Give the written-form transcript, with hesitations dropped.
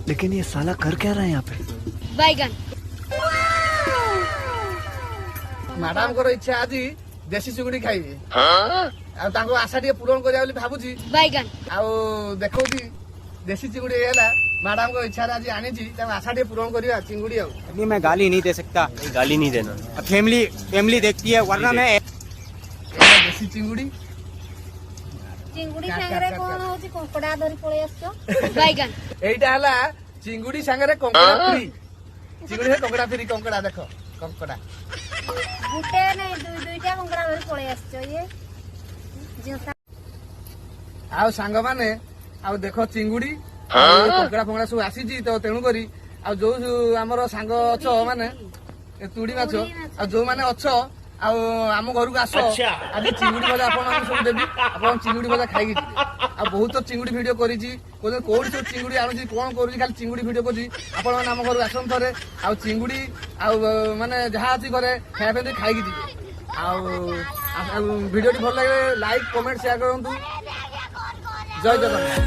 लेकिन ये साला कर क्या रहा है यहाँ पे? बैगन मैडम को इच्छा आज देसी चिंगुड़ी खाइबे आशा टे पूरण करिया भावुची बैगन देखो देसी चिंगुड़ी है मैडम को इच्छा आज आनी आशा टे पूरण करिया चिंगुड़ी नहीं, मैं गाली नहीं दे सकता। गाली नहीं देना। फैमिली देखती है, वरना मैं देसी चिंगुड़ी चिंगुड़ी सांगरे कोन होची कोंकड़ा धरी पळे आछो बैगन एटा हला चिंगुड़ी सांगरे कंकड़ा फ्री चिंगुड़ी से कंकड़ा फ्री कंकड़ा देखो कंकड़ा गुटे नै दुईटा कोंकड़ा धरी पळे आछो ये जोसा आउ सांग माने आउ देखो चिंगुड़ी कंकड़ा फंगड़ा सब आसी तो तेणु करी आ जो आमर सांग अछ माने तुड़ी माछ आ जो माने अछ आम घर को आस आज चिंगुड़ी भजा आप सब देवी आप चिंगुड़ी भजा खाई बहुत चिंगुड़ी भिड कर कौन सब चिंगुड़ी आणुची कौन करुँच खाली चिंगुड़ी भिड कर आम घर आसन थे आ चिंगुड़ी माने जहाँ अच्छी घरे खाया खाई भिडियो भल लगे लाइक कमेंट शेयर करूँ। जय जगन्नाथ।